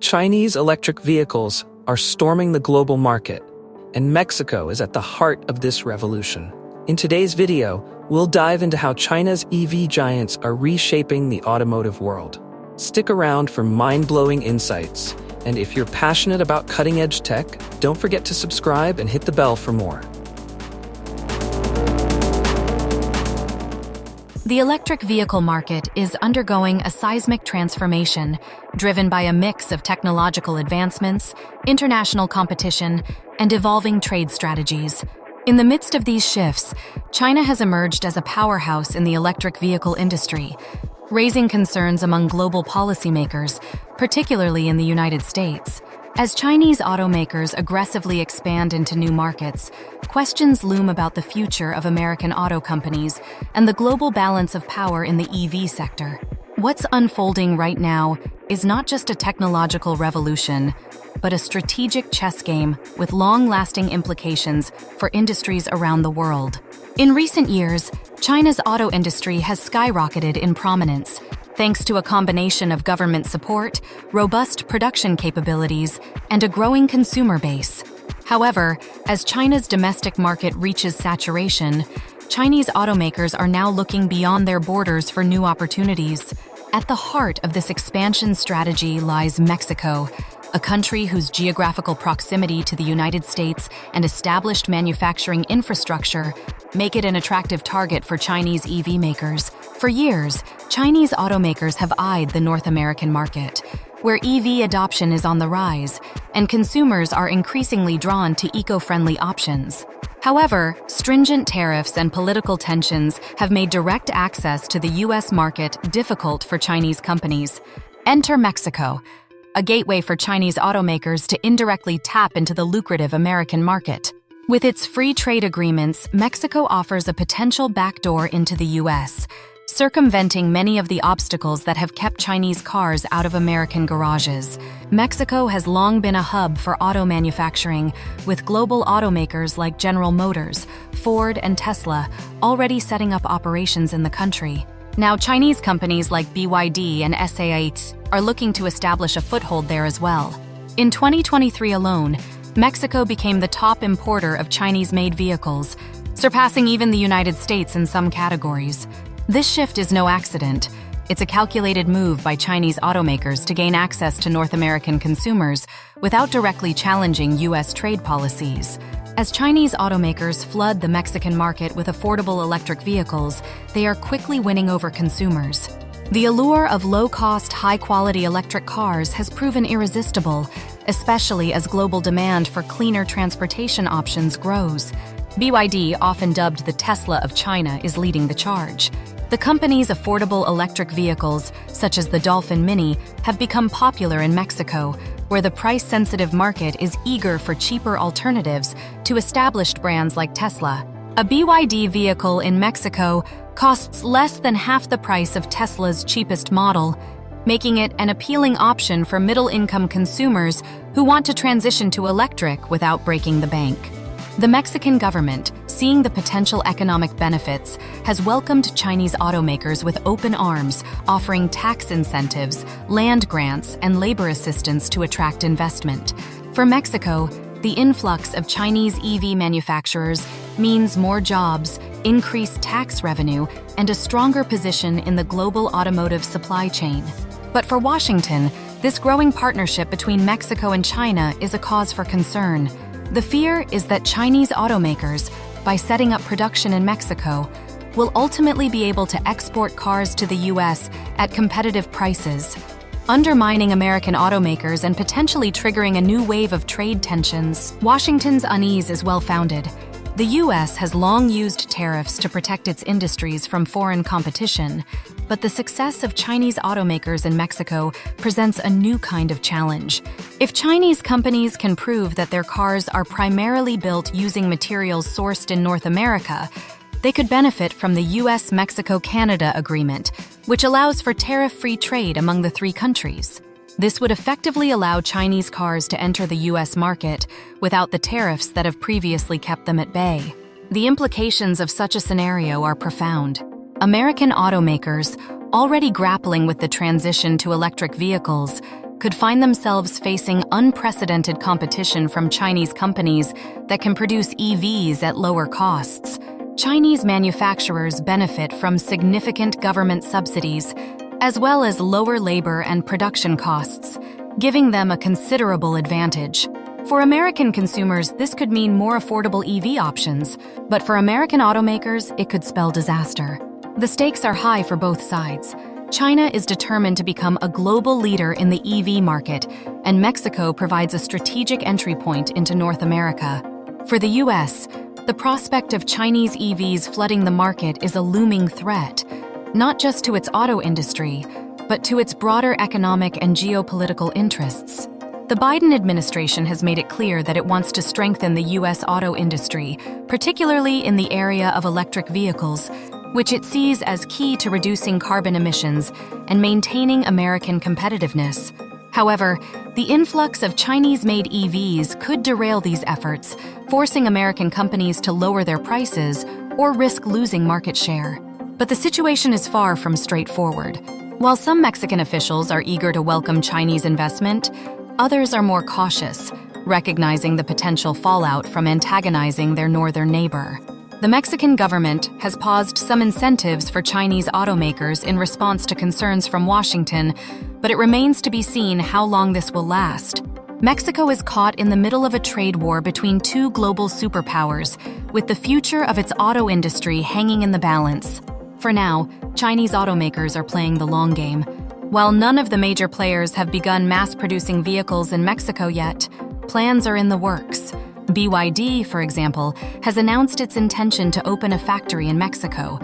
Chinese electric vehicles are storming the global market, and Mexico is at the heart of this revolution. In today's video, we'll dive into how China's EV giants are reshaping the automotive world. Stick around for mind-blowing insights, and if you're passionate about cutting-edge tech, don't forget to subscribe and hit the bell for more. The electric vehicle market is undergoing a seismic transformation, driven by a mix of technological advancements, international competition, and evolving trade strategies. In the midst of these shifts, China has emerged as a powerhouse in the electric vehicle industry, raising concerns among global policymakers, particularly in the United States. As Chinese automakers aggressively expand into new markets, questions loom about the future of American auto companies and the global balance of power in the EV sector. What's unfolding right now is not just a technological revolution, but a strategic chess game with long-lasting implications for industries around the world. In recent years, China's auto industry has skyrocketed in prominence, thanks to a combination of government support, robust production capabilities, and a growing consumer base. However, as China's domestic market reaches saturation, Chinese automakers are now looking beyond their borders for new opportunities. At the heart of this expansion strategy lies Mexico, a country whose geographical proximity to the United States and established manufacturing infrastructure make it an attractive target for Chinese EV makers. For years, Chinese automakers have eyed the North American market, where EV adoption is on the rise, and consumers are increasingly drawn to eco-friendly options. However, stringent tariffs and political tensions have made direct access to the U.S. market difficult for Chinese companies. Enter Mexico, a gateway for Chinese automakers to indirectly tap into the lucrative American market. With its free trade agreements, Mexico offers a potential backdoor into the U.S., circumventing many of the obstacles that have kept Chinese cars out of American garages. Mexico has long been a hub for auto manufacturing, with global automakers like General Motors, Ford, and Tesla already setting up operations in the country. Now, Chinese companies like BYD and SAIT are looking to establish a foothold there as well. In 2023 alone, Mexico became the top importer of Chinese-made vehicles, surpassing even the United States in some categories. This shift is no accident. It's a calculated move by Chinese automakers to gain access to North American consumers without directly challenging U.S. trade policies. As Chinese automakers flood the Mexican market with affordable electric vehicles, they are quickly winning over consumers. The allure of low-cost, high-quality electric cars has proven irresistible, especially as global demand for cleaner transportation options grows. BYD, often dubbed the Tesla of China, is leading the charge. The company's affordable electric vehicles, such as the Dolphin Mini, have become popular in Mexico, where the price-sensitive market is eager for cheaper alternatives to established brands like Tesla. A BYD vehicle in Mexico costs less than half the price of Tesla's cheapest model, making it an appealing option for middle-income consumers who want to transition to electric without breaking the bank. The Mexican government, seeing the potential economic benefits, has welcomed Chinese automakers with open arms, offering tax incentives, land grants, and labor assistance to attract investment. For Mexico, the influx of Chinese EV manufacturers means more jobs, increased tax revenue, and a stronger position in the global automotive supply chain. But for Washington, this growing partnership between Mexico and China is a cause for concern. The fear is that Chinese automakers, by setting up production in Mexico, will ultimately be able to export cars to the U.S. at competitive prices, undermining American automakers and potentially triggering a new wave of trade tensions. Washington's unease is well-founded. The U.S. has long used tariffs to protect its industries from foreign competition, but the success of Chinese automakers in Mexico presents a new kind of challenge. If Chinese companies can prove that their cars are primarily built using materials sourced in North America, they could benefit from the U.S.-Mexico-Canada agreement, which allows for tariff-free trade among the three countries. This would effectively allow Chinese cars to enter the U.S. market without the tariffs that have previously kept them at bay. The implications of such a scenario are profound. American automakers, already grappling with the transition to electric vehicles, could find themselves facing unprecedented competition from Chinese companies that can produce EVs at lower costs. Chinese manufacturers benefit from significant government subsidies, as well as lower labor and production costs, giving them a considerable advantage. For American consumers, this could mean more affordable EV options, but for American automakers, it could spell disaster. The stakes are high for both sides. China is determined to become a global leader in the EV market, and Mexico provides a strategic entry point into North America. For the U.S., the prospect of Chinese EVs flooding the market is a looming threat, not just to its auto industry, but to its broader economic and geopolitical interests. The Biden administration has made it clear that it wants to strengthen the U.S. auto industry, particularly in the area of electric vehicles, which it sees as key to reducing carbon emissions and maintaining American competitiveness. However, the influx of Chinese-made EVs could derail these efforts, forcing American companies to lower their prices or risk losing market share. But the situation is far from straightforward. While some Mexican officials are eager to welcome Chinese investment, others are more cautious, recognizing the potential fallout from antagonizing their northern neighbor. The Mexican government has paused some incentives for Chinese automakers in response to concerns from Washington, but it remains to be seen how long this will last. Mexico is caught in the middle of a trade war between two global superpowers, with the future of its auto industry hanging in the balance. For now, Chinese automakers are playing the long game. While none of the major players have begun mass-producing vehicles in Mexico yet, plans are in the works. BYD, for example, has announced its intention to open a factory in Mexico.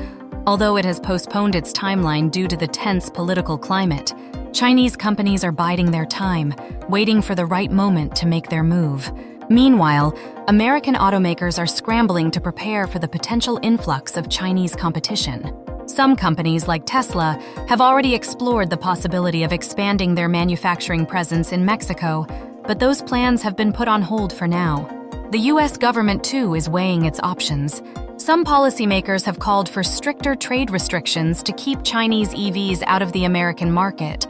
Although it has postponed its timeline due to the tense political climate, Chinese companies are biding their time, waiting for the right moment to make their move. Meanwhile, American automakers are scrambling to prepare for the potential influx of Chinese competition. Some companies, like Tesla, have already explored the possibility of expanding their manufacturing presence in Mexico, but those plans have been put on hold for now. The U.S. government, too, is weighing its options. Some policymakers have called for stricter trade restrictions to keep Chinese EVs out of the American market,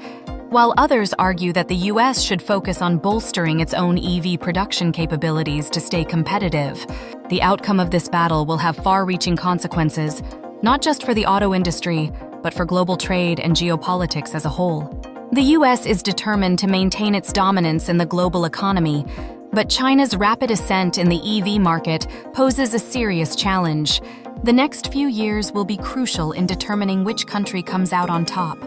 while others argue that the U.S. should focus on bolstering its own EV production capabilities to stay competitive. The outcome of this battle will have far-reaching consequences, not just for the auto industry, but for global trade and geopolitics as a whole. The U.S. is determined to maintain its dominance in the global economy, but China's rapid ascent in the EV market poses a serious challenge. The next few years will be crucial in determining which country comes out on top.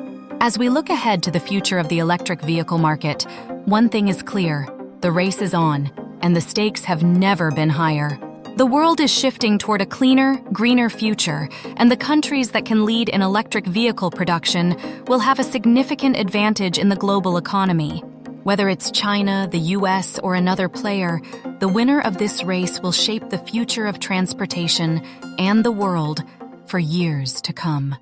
As we look ahead to the future of the electric vehicle market, one thing is clear: the race is on, and the stakes have never been higher. The world is shifting toward a cleaner, greener future, and the countries that can lead in electric vehicle production will have a significant advantage in the global economy. Whether it's China, the US, or another player, the winner of this race will shape the future of transportation and the world for years to come.